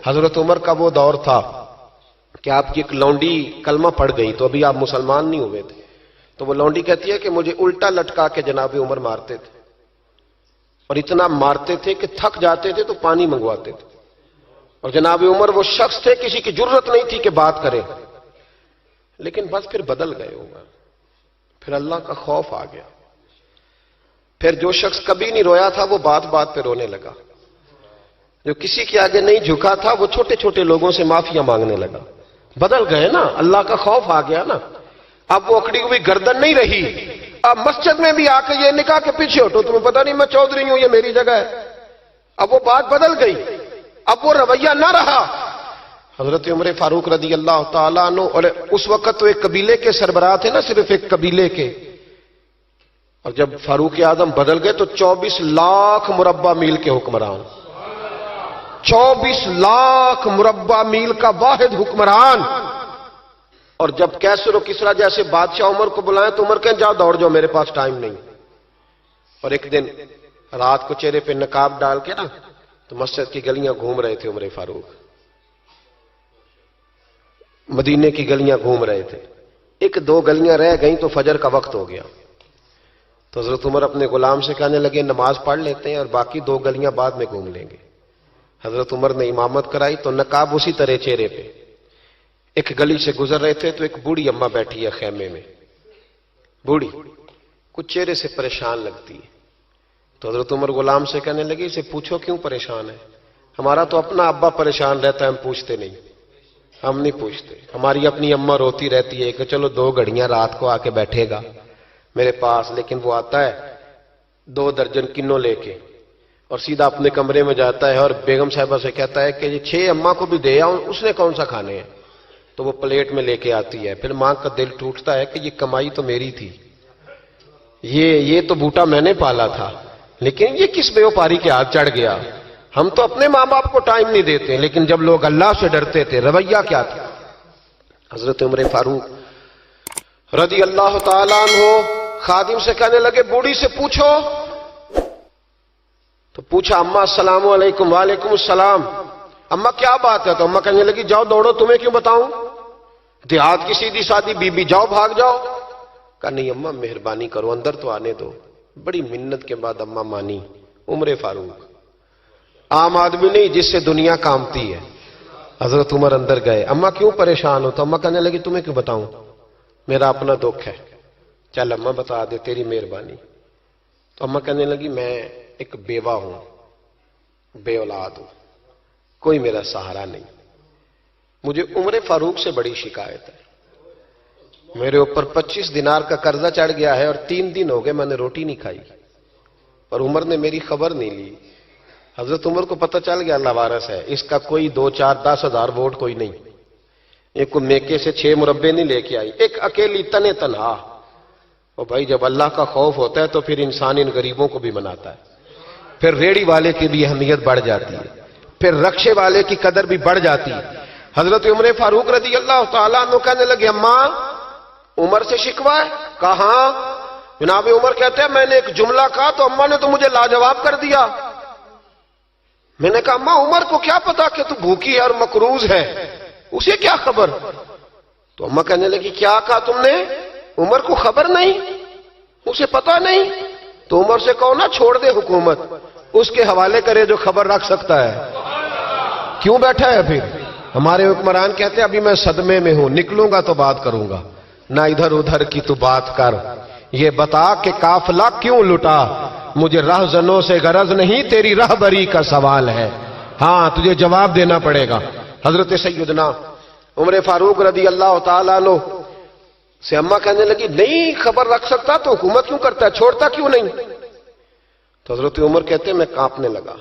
حضرت عمر کا وہ دور تھا کہ آپ کی ایک لونڈی کلمہ پڑھ گئی تو ابھی آپ مسلمان نہیں ہوئے تھے، تو وہ لونڈی کہتی ہے کہ مجھے الٹا لٹکا کے جناب عمر مارتے تھے، اور اتنا مارتے تھے کہ تھک جاتے تھے تو پانی منگواتے تھے، اور جناب عمر وہ شخص تھے کسی کی جرت نہیں تھی کہ بات کرے، لیکن بس پھر بدل گئے عمر، پھر اللہ کا خوف آ گیا، پھر جو شخص کبھی نہیں رویا تھا وہ بات بات پہ رونے لگا، جو کسی کے آگے نہیں جھکا تھا وہ چھوٹے چھوٹے لوگوں سے معافیاں مانگنے لگا، بدل گئے نا، اللہ کا خوف آ گیا نا، اب وہ اکڑی ہوئی گردن نہیں رہی، اب مسجد میں بھی آ کے یہ نکاح کے پیچھے ہٹو، تمہیں پتہ نہیں میں چودھری ہوں، یہ میری جگہ ہے، اب وہ بات بدل گئی، اب وہ رویہ نہ رہا۔ حضرت عمر فاروق رضی اللہ تعالیٰ عنہ، اور اس وقت تو ایک قبیلے کے سربراہ تھے نا، صرف ایک قبیلے کے، اور جب فاروق اعظم بدل گئے تو 24 لاکھ مربع میل کے حکمران، 24 لاکھ مربع میل کا واحد حکمران، اور جب کیسر و کسرا جیسے بادشاہ عمر کو بلائیں تو عمر کہیں جاؤ دوڑ جاؤ، میرے پاس ٹائم نہیں۔ اور ایک دن رات کو چہرے پہ نقاب ڈال کے نا تو مسجد کی گلیاں گھوم رہے تھے عمر فاروق، مدینے کی گلیاں گھوم رہے تھے، ایک دو گلیاں رہ گئیں تو فجر کا وقت ہو گیا، تو حضرت عمر اپنے غلام سے کہنے لگے نماز پڑھ لیتے ہیں اور باقی دو گلیاں بعد میں گھوم لیں گے۔ حضرت عمر نے امامت کرائی تو نقاب اسی طرح چہرے پہ، ایک گلی سے گزر رہے تھے تو ایک بوڑھی اماں بیٹھی ہے خیمے میں، بوڑھی کچھ چہرے سے پریشان لگتی ہے، تو حضرت عمر غلام سے کہنے لگے اسے پوچھو کیوں پریشان ہے، ہمارا تو اپنا ابا پریشان رہتا ہے ہم پوچھتے نہیں، ہم نہیں پوچھتے، ہماری اپنی اماں روتی رہتی ہے کہ چلو 2 گھڑیاں رات کو آ کے بیٹھے گا میرے پاس، لیکن وہ آتا ہے 2 درجن کنوں لے کے اور سیدھا اپنے کمرے میں جاتا ہے اور بیگم صاحبہ سے کہتا ہے کہ یہ 6 اماں کو بھی دے آؤں، اس نے کون سا کھانے ہیں، تو وہ پلیٹ میں لے کے آتی ہے، پھر ماں کا دل ٹوٹتا ہے کہ یہ کمائی تو میری تھی، یہ تو بوٹا میں نے پالا تھا، لیکن یہ کس بیوپاری کے ہاتھ چڑھ گیا، ہم تو اپنے ماں باپ کو ٹائم نہیں دیتے، لیکن جب لوگ اللہ سے ڈرتے تھے رویہ کیا تھا۔ حضرت عمر فاروق رضی اللہ تعالیٰ عنہ خادم سے کہنے لگے بوڑھی سے پوچھو، تو پوچھا اماں السلام علیکم، وعلیکم السلام، اماں کیا بات ہے، تو اماں کہنے لگی جاؤ دوڑو، تمہیں کیوں بتاؤں، دیہات کی سیدھی سادی بی بی، جاؤ بھاگ جاؤ۔ کہا نہیں اماں مہربانی کرو اندر تو آنے دو، بڑی منت کے بعد اماں مانی۔ عمر فاروق عام آدمی نہیں جس سے دنیا کامتی ہے، حضرت عمر اندر گئے، اماں کیوں پریشان ہو، تو اماں کہنے لگی تمہیں کیوں بتاؤں، میرا اپنا دکھ ہے، چل اماں بتا دے تیری مہربانی۔ تو اماں کہنے لگی میں ایک بیوہ ہوں، بے اولاد ہوں، کوئی میرا سہارا نہیں، مجھے عمر فاروق سے بڑی شکایت ہے، میرے اوپر 25 دینار کا قرضہ چڑھ گیا ہے اور 3 دن ہو گئے میں نے روٹی نہیں کھائی، اور عمر نے میری خبر نہیں لی۔ حضرت عمر کو پتہ چل گیا لوارث ہے، اس کا کوئی 2 4 10 ہزار ووٹ کوئی نہیں، ایک کو میکے سے 6 مربے نہیں لے کے آئی، ایک اکیلی تنے تنہا۔ اور بھائی جب اللہ کا خوف ہوتا ہے تو پھر انسان ان غریبوں کو بھی مناتا ہے، پھر ریڑی والے کی بھی اہمیت بڑھ جاتی ہے، پھر رکشے والے کی قدر بھی بڑھ جاتی ہے۔ حضرت عمر فاروق رضی اللہ تعالیٰ عنہ کہنے لگے اماں عمر سے شکوہ ہے، کہاں؟ جناب عمر کہتے ہیں میں نے ایک جملہ کہا تو اماں نے تو مجھے لاجواب کر دیا، میں نے کہا اماں عمر کو کیا پتا کہ تو بھوکی ہے اور مقروض ہے، اسے کیا خبر؟ تو اماں کہنے لگی کیا کہا تم نے، عمر کو خبر نہیں، اسے پتا نہیں؟ تو عمر سے کہو نا چھوڑ دے حکومت، اس کے حوالے کرے جو خبر رکھ سکتا ہے، کیوں بیٹھا ہے پھر؟ ہمارے حکمران کہتے ہیں ابھی میں صدمے میں ہوں، نکلوں گا تو بات کروں گا، نہ ادھر ادھر کی تو بات کر، یہ بتا کہ قافلہ کیوں لٹا، مجھے رہزنوں سے غرض نہیں تیری رہبری کا سوال ہے، ہاں تجھے جواب دینا پڑے گا۔ حضرت سیدنا عمر فاروق رضی اللہ تعالیٰ عنہ سے اماں کہنے لگی نہیں خبر رکھ سکتا تو حکومت کیوں کرتا ہے، چھوڑتا کیوں نہیں؟ تو حضرت عمر کہتے ہیں میں کانپنے لگا،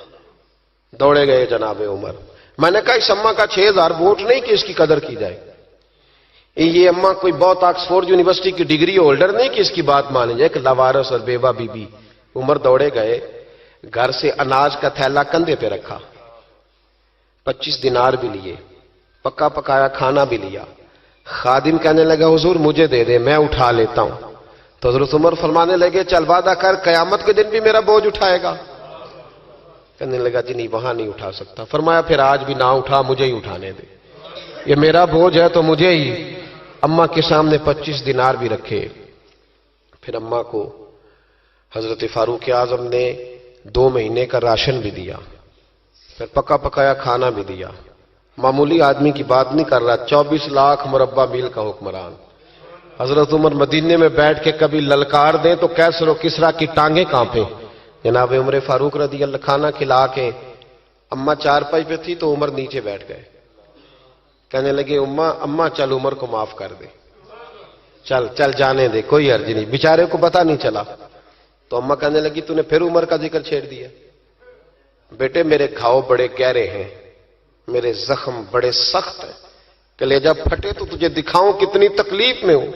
دوڑے گئے جناب عمر، میں نے کہا اس اماں کا 6000 ووٹ نہیں کہ اس کی قدر کی جائے، یہ اماں کوئی بہت آکسفورڈ یونیورسٹی کی ڈگری ہولڈر نہیں کہ اس کی بات مانی جائے، کہ لاوارث اور بیوہ بی بی۔ عمر دوڑے گئے، گھر سے اناج کا تھیلا کندھے پہ رکھا، 25 دینار بھی لیے، پکا پکایا کھانا بھی لیا، خادم کہنے لگا حضور مجھے دے دے میں اٹھا لیتا ہوں، تو حضرت عمر فرمانے لگے چل وعدہ کر قیامت کے دن بھی میرا بوجھ اٹھائے گا، کہنے لگا جی نہیں وہاں نہیں اٹھا سکتا. فرمایا پھر آج بھی نہ اٹھا, مجھے ہی اٹھانے دے, یہ میرا بوجھ ہے تو مجھے ہی. اماں کے سامنے 25 دینار بھی رکھے. پھر اماں کو حضرت فاروق اعظم نے 2 مہینے کا راشن بھی دیا, پھر پکا پکایا کھانا بھی دیا. معمولی آدمی کی بات نہیں کر رہا, 24 لاکھ مربع میل کا حکمران. حضرت عمر مدینے میں بیٹھ کے کبھی للکار دیں تو کیسر و کسرا کی ٹانگیں کانپیں. جناب عمر فاروق رضی اللہ کھانا کھلا کے, اماں چارپائی پہ تھی تو عمر نیچے بیٹھ گئے. کہنے لگے اماں چل عمر کو معاف کر دے, چل جانے دے, کوئی عرض نہیں, بیچارے کو پتہ نہیں چلا. تو اماں کہنے لگی تو نے پھر عمر کا ذکر چھیڑ دیا. بیٹے میرے گھاؤ بڑے گہرے ہیں, میرے زخم بڑے سخت ہیں, کلیجہ پھٹے تو تجھے دکھاؤں کتنی تکلیف میں ہوں.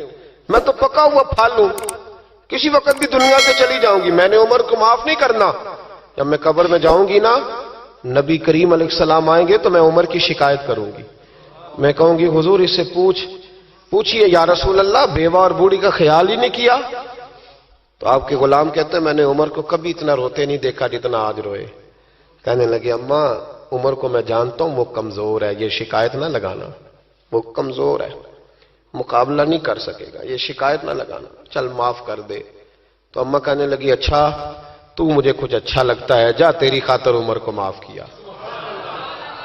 میں تو پکا ہوا پھل ہوں, کسی وقت بھی دنیا سے چلی جاؤں گی. میں نے عمر کو معاف نہیں کرنا. جب میں قبر میں جاؤں گی نا, نبی کریم علیہ السلام آئیں گے تو میں عمر کی شکایت کروں گی. میں کہوں گی حضور اس سے پوچھئے یا رسول اللہ, بیوہ اور بوڑھی کا خیال ہی نہیں کیا. تو آپ کے غلام کہتے ہیں میں نے عمر کو کبھی اتنا روتے نہیں دیکھا جتنا آج روئے. کہنے لگے اماں عمر کو میں جانتا ہوں وہ کمزور ہے, یہ شکایت نہ لگانا, وہ کمزور ہے, مقابلہ نہیں کر سکے گا, یہ شکایت نہ لگانا, چل معاف کر دے. تو اماں کہنے لگی اچھا تو مجھے کچھ اچھا لگتا ہے, جا تیری خاطر عمر کو معاف کیا,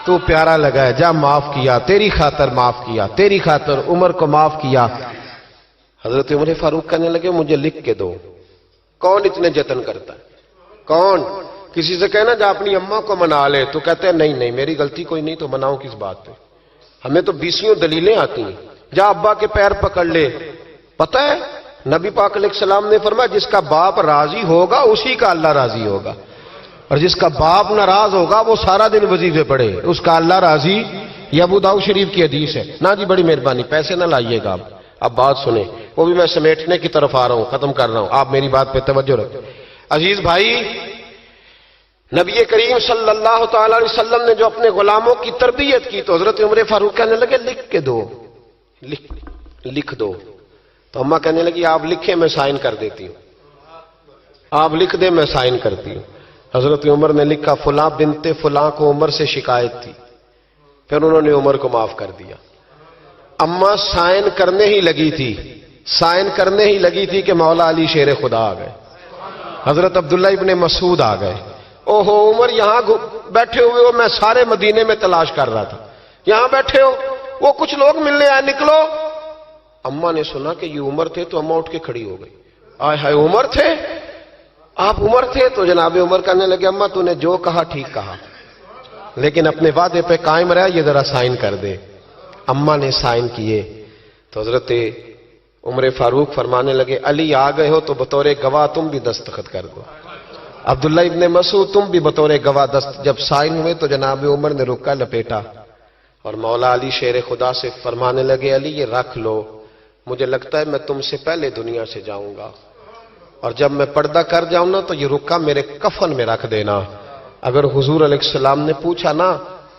تو پیارا لگا ہے, جا معاف کیا, تیری خاطر معاف کیا, تیری خاطر عمر کو معاف کیا. حضرت عمر فاروق کہنے لگے مجھے لکھ کے دو. کون اتنے جتن کرتا ہے, کون؟ کسی سے کہنا جا اپنی اماں کو منا لے, تو کہتے ہیں نہیں میری غلطی کوئی نہیں تو مناؤں کس بات پہ, ہمیں تو 20 دلیلیں آتی ہیں. جا ابا کے پیر پکڑ لے. پتہ ہے نبی پاک علیہ السلام نے فرمایا جس کا باپ راضی ہوگا اسی کا اللہ راضی ہوگا, اور جس کا باپ ناراض ہوگا وہ سارا دن وظیفے پڑھے, اس کا اللہ راضی. یہ ابو داؤد شریف کی حدیث ہے. نا جی بڑی مہربانی, پیسے نہ لائیے گا. اب بات سنیں, وہ بھی میں سمیٹنے کی طرف آ رہا ہوں, ختم کر رہا ہوں, آپ میری بات پہ توجہ رکھیں. عزیز بھائی, نبی کریم صلی اللہ تعالی علیہ وسلم نے جو اپنے غلاموں کی تربیت کی تو حضرت عمر فاروق کہنے لگے لکھ کے دو, لکھ دو. تو اماں کہنے لگی آپ لکھیں میں سائن کر دیتی ہوں, آپ لکھ دیں میں سائن کرتی ہوں. حضرت عمر نے لکھا فلاں بنت فلاں کو عمر سے شکایت تھی, پھر انہوں نے عمر کو معاف کر دیا. اماں سائن کرنے ہی لگی تھی کہ مولا علی شیر خدا آ گئے, حضرت عبداللہ ابن مسعود آ گئے. اوہو عمر یہاں بیٹھے ہوئے ہو, میں سارے مدینے میں تلاش کر رہا تھا, یہاں بیٹھے ہو, وہ کچھ لوگ ملنے آئے, نکلو. اماں نے سنا کہ یہ عمر تھے تو اماں اٹھ کے کھڑی ہو گئی. آئے ہائے عمر تھے, آپ عمر تھے. تو جناب عمر کہنے لگے اماں تو نے جو کہا ٹھیک کہا, لیکن اپنے وعدے پہ قائم رہا, یہ ذرا سائن کر دے. اماں نے سائن کیے. تو حضرت عمر فاروق فرمانے لگے علی آ گئے ہو تو بطور گواہ تم بھی دستخط کر دو, عبداللہ ابن مسعود تم بھی بطور گواہ جب سائن ہوئے تو جناب عمر نے رکا لپیٹا اور مولا علی شیر خدا سے فرمانے لگے علی یہ رکھ لو, مجھے لگتا ہے میں تم سے پہلے دنیا سے جاؤں گا, اور جب میں پردہ کر جاؤں نا تو یہ رکا میرے کفن میں رکھ دینا. اگر حضور علیہ السلام نے پوچھا نا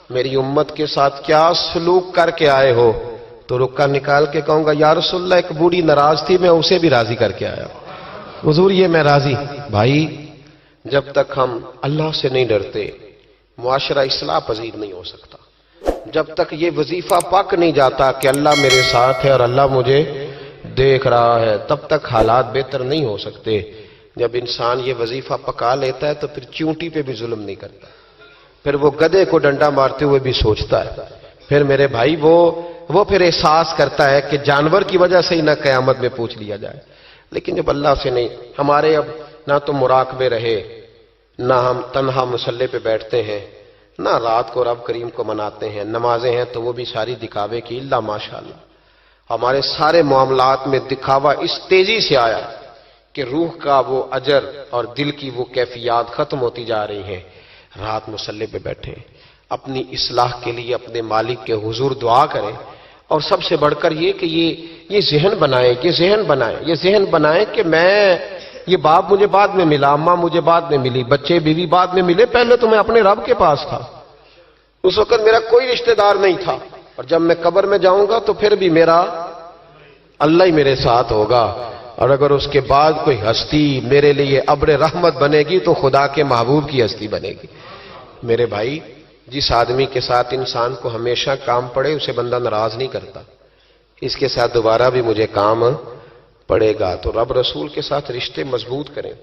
میری امت کے ساتھ کیا سلوک کر کے آئے ہو, تو رکا نکال کے کہوں گا یا رسول اللہ ایک بوڑھی ناراض تھی میں اسے بھی راضی کر کے آیا, حضور یہ میں راضی. بھائی جب تک ہم اللہ سے نہیں ڈرتے معاشرہ اصلاح پذیر نہیں ہو سکتا. جب تک یہ وظیفہ پک نہیں جاتا کہ اللہ میرے ساتھ ہے اور اللہ مجھے دیکھ رہا ہے, تب تک حالات بہتر نہیں ہو سکتے. جب انسان یہ وظیفہ پکا لیتا ہے تو پھر چونٹی پہ بھی ظلم نہیں کرتا, پھر وہ گدھے کو ڈنڈا مارتے ہوئے بھی سوچتا ہے. پھر میرے بھائی وہ پھر احساس کرتا ہے کہ جانور کی وجہ سے ہی نہ قیامت میں پوچھ لیا جائے. لیکن جب اللہ سے نہیں, ہمارے اب نہ تو مراقبے رہے, نہ ہم تنہا مصلے پہ بیٹھتے ہیں, نہ رات کو رب کریم کو مناتے ہیں. نمازیں ہیں تو وہ بھی ساری دکھاوے کی, اللہ ماشاءاللہ ہمارے سارے معاملات میں دکھاوا اس تیزی سے آیا کہ روح کا وہ اجر اور دل کی وہ کیفیات ختم ہوتی جا رہی ہیں. رات مصلے پہ بیٹھیں, اپنی اصلاح کے لیے اپنے مالک کے حضور دعا کریں, اور سب سے بڑھ کر یہ کہ یہ ذہن بنائیں کہ میں, یہ باپ مجھے بعد میں ملا, اماں مجھے بعد میں ملی, بچے بیوی بعد میں ملے, پہلے تو میں اپنے رب کے پاس تھا. اس وقت میرا کوئی رشتہ دار نہیں تھا, اور جب میں قبر میں جاؤں گا تو پھر بھی میرا اللہ ہی میرے ساتھ ہوگا. اور اگر اس کے بعد کوئی ہستی میرے لیے ابر رحمت بنے گی تو خدا کے محبوب کی ہستی بنے گی. میرے بھائی جس آدمی کے ساتھ انسان کو ہمیشہ کام پڑے اسے بندہ ناراض نہیں کرتا، اس کے ساتھ دوبارہ بھی مجھے کام پڑے گا۔ تو رب رسول کے ساتھ رشتے مضبوط کریں۔